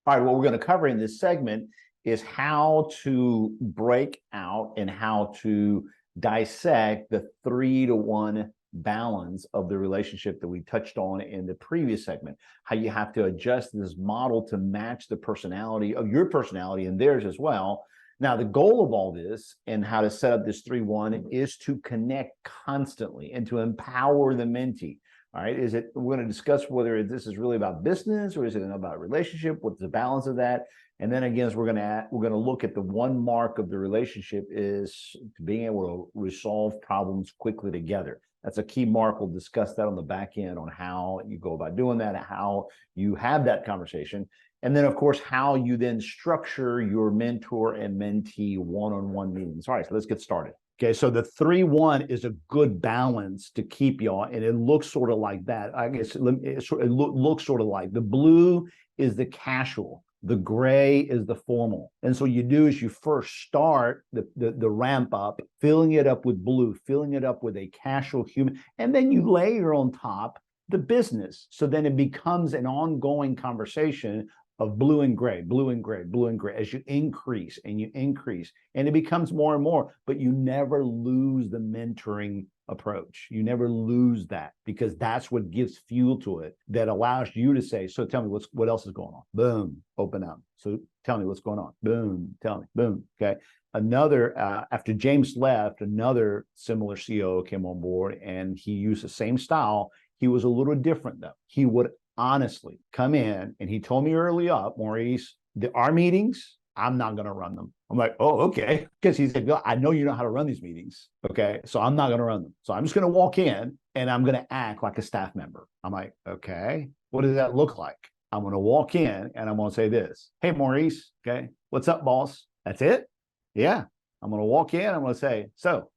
All right, what we're going to cover in this segment is how to break out and how to dissect the 3-to-1 balance of the relationship that we touched on in the previous segment, how you have to adjust this model to match the personality of your personality and theirs as well. Now, the goal of all this and how to set up this 3-1 is to connect constantly and to empower the mentee. All right, we're going to discuss whether this is really about business or is it about relationship? What's the balance of that? And then again, we're going to look at the one mark of the relationship is being able to resolve problems quickly together. That's a key mark. We'll discuss that on the back end on how you go about doing that, how you have that conversation. And then, of course, how you then structure your mentor and mentee one-on-one meetings. All right, so let's get started. Okay, so the 3-1 is a good balance to keep y'all, and it looks sort of like that. I guess it looks sort of like the blue is the casual, the gray is the formal. And so you do is you first start the ramp up, filling it up with blue, filling it up with a casual human, and then you layer on top the business. So then it becomes an ongoing conversation of blue and gray, blue and gray, blue and gray, as you increase and you increase, and it becomes more and more, but you never lose the mentoring approach. You never lose that, because that's what gives fuel to it, that allows you to say, so tell me what else is going on. Boom, open up. So tell me what's going on. Boom, tell me, boom. Okay. Another, after James left, another similar COO came on board, and he used the same style. He was a little different though. He would honestly come in, and he told me early up, Maurice, our meetings, I'm not going to run them. I'm like, oh, okay. Because he said, I know you know how to run these meetings. Okay. So I'm not going to run them. So I'm just going to walk in and I'm going to act like a staff member. I'm like, okay, what does that look like? I'm going to walk in and I'm going to say this. Hey, Maurice. Okay. What's up, boss? That's it? Yeah. I'm going to walk in. I'm going to say, so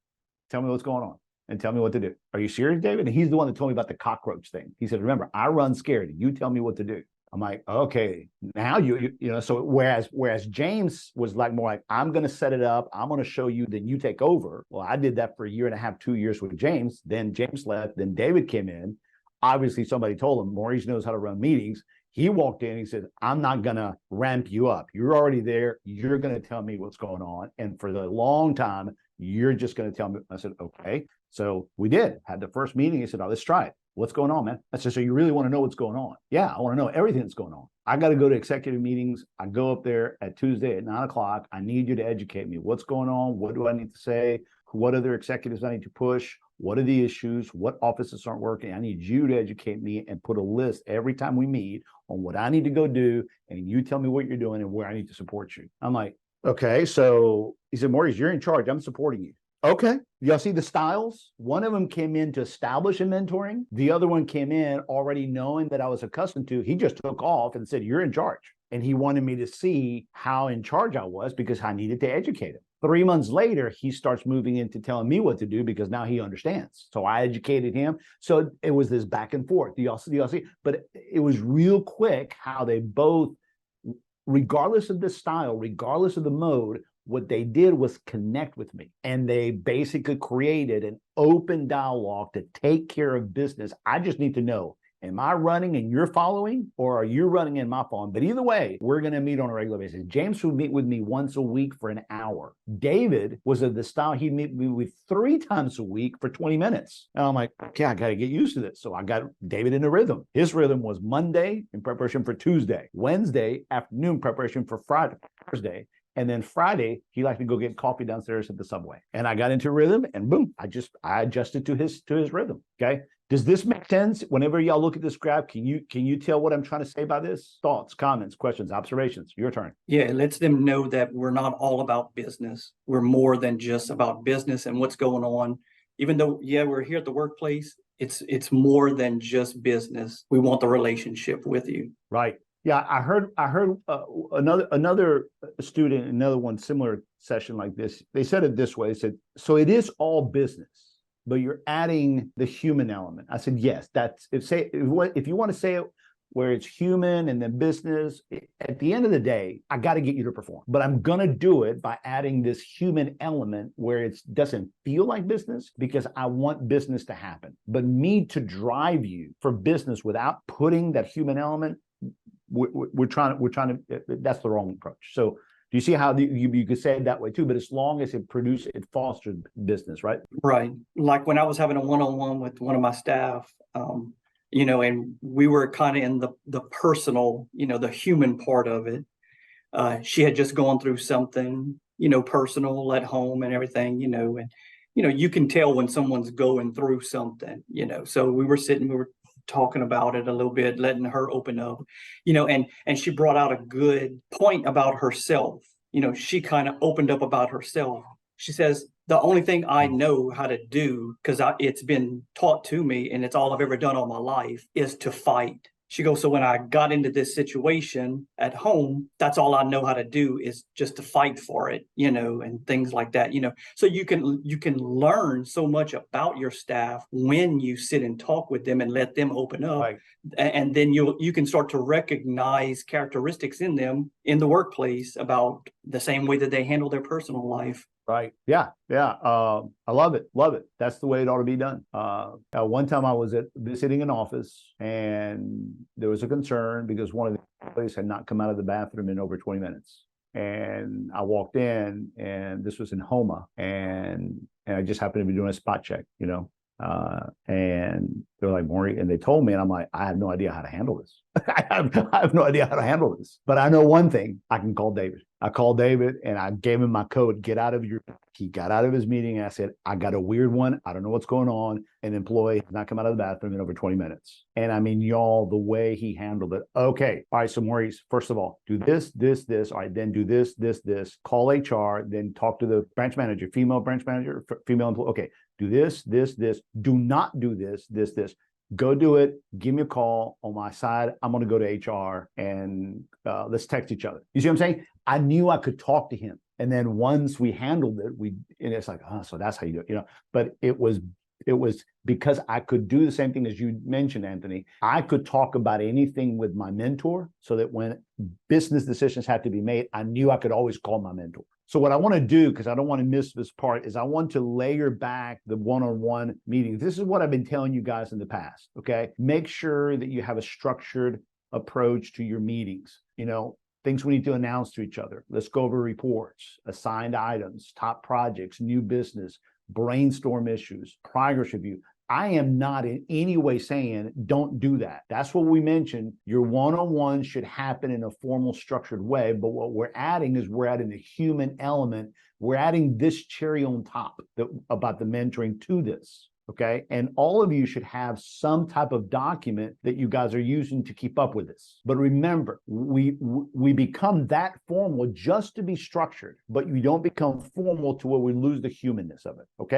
tell me what's going on and tell me what to do. Are you serious, David? And he's the one that told me about the cockroach thing. He said, remember, I run scared. You tell me what to do. I'm like, okay, now you know, so whereas James was like more like, I'm going to set it up. I'm going to show you, then you take over. Well, I did that for a year and a half, 2 years with James. Then James left. Then David came in. Obviously, somebody told him, Maurice knows how to run meetings. He walked in, he said, I'm not going to ramp you up. You're already there. You're going to tell me what's going on. And for the long time, you're just going to tell me. I said, okay. So we had the first meeting. He said, oh, let's try it. What's going on, man? I said, so you really want to know what's going on? Yeah, I want to know everything that's going on. I got to go to executive meetings. I go up there at Tuesday at 9:00. I need you to educate me. What's going on? What do I need to say? What other executives I need to push? What are the issues? What offices aren't working? I need you to educate me and put a list every time we meet on what I need to go do. And you tell me what you're doing and where I need to support you. I'm like, okay. So he said, Maurice, you're in charge. I'm supporting you. Okay. Y'all see the styles? One of them came in to establish a mentoring. The other one came in already knowing that I was accustomed to. He just took off and said, you're in charge. And he wanted me to see how in charge I was because I needed to educate him. 3 months later, he starts moving into telling me what to do because now he understands. So I educated him. So it was this back and forth. Do y'all see? But it was real quick how they both, regardless of the style, regardless of the mode, what they did was connect with me, and they basically created an open dialogue to take care of business. I just need to know, am I running and you're following, or are you running and my following? But either way, we're going to meet on a regular basis. James would meet with me once a week for an hour. David was of the style he'd meet me with 3 times a week for 20 minti. And I'm like, okay, I got to get used to this. So I got David in a rhythm. His rhythm was Monday in preparation for Tuesday, Wednesday afternoon preparation for Friday, Thursday. And then Friday, he liked to go get coffee downstairs at the Subway. And I got into rhythm, and boom, I adjusted to his rhythm. Okay. Does this make sense? Whenever y'all look at this graph, can you tell what I'm trying to say by this? Thoughts, comments, questions, observations? Your turn. Yeah, it lets them know that we're not all about business. We're more than just about business and what's going on. Even though, yeah, we're here at the workplace, it's more than just business. We want the relationship with you. Right. Yeah, I heard another student, another one similar session like this. They said it this way. They said, so it is all business, but you're adding the human element. I said, yes, if you want to say it where it's human and then business, at the end of the day, I got to get you to perform. But I'm going to do it by adding this human element where it doesn't feel like business, because I want business to happen. But me to drive you for business without putting that human element, we're trying to, that's the wrong approach. So do you see how you could say it that way too? But as long as it fosters business, right? Right. Like when I was having a one-on-one with one of my staff, and we were kind of in the personal, the human part of it. She had just gone through something, personal at home and everything, and, you can tell when someone's going through something, so we were talking about it a little bit, letting her open up, and she brought out a good point about herself. She kind of opened up about herself. She says, the only thing I know how to do, because it's been taught to me and it's all I've ever done all my life, is to fight. She goes, so when I got into this situation at home, that's all I know how to do is just to fight for it, and things like that, So you can learn so much about your staff when you sit and talk with them and let them open up. Right. And then you can start to recognize characteristics in them in the workplace about the same way that they handle their personal life. Right. Yeah. Yeah. I love it. Love it. That's the way it ought to be done. One time I was visiting an office and there was a concern because one of the employees had not come out of the bathroom in over 20 minutes. And I walked in and this was in Homa and I just happened to be doing a spot check, and they're like, Maury, and they told me, and I'm like, I have no idea how to handle this. I have no idea how to handle this. But I know one thing, I can call David. I called David and I gave him my code, get out of your, he got out of his meeting. And I said, I got a weird one. I don't know what's going on. An employee has not come out of the bathroom in over 20 minutes. And I mean, y'all, the way he handled it. Okay. All right. So Maurice, first of all, do this, this, this. All right. Then do this, this, this. Call HR. Then talk to the branch manager, female branch manager, female employee. Okay. Do this, this, this. Do not do this, this, this. Go do it. Give me a call on my side. I'm going to go to HR and let's text each other. You see what I'm saying? I knew I could talk to him. And then once we handled it, and it's like, oh, so that's how you do it, But it was because I could do the same thing as you mentioned, Anthony. I could talk about anything with my mentor so that when business decisions had to be made, I knew I could always call my mentor. So what I want to do, because I don't want to miss this part, is I want to layer back the one-on-one meetings. This is what I've been telling you guys in the past, okay? Make sure that you have a structured approach to your meetings, things we need to announce to each other. Let's go over reports, assigned items, top projects, new business, brainstorm issues, progress review. I am not in any way saying don't do that. That's what we mentioned. Your one-on-one should happen in a formal, structured way. But what we're adding is we're adding the human element. We're adding this cherry on top about the mentoring to this. Okay. And all of you should have some type of document that you guys are using to keep up with this. But remember, we become that formal just to be structured, but you don't become formal to where we lose the humanness of it. Okay.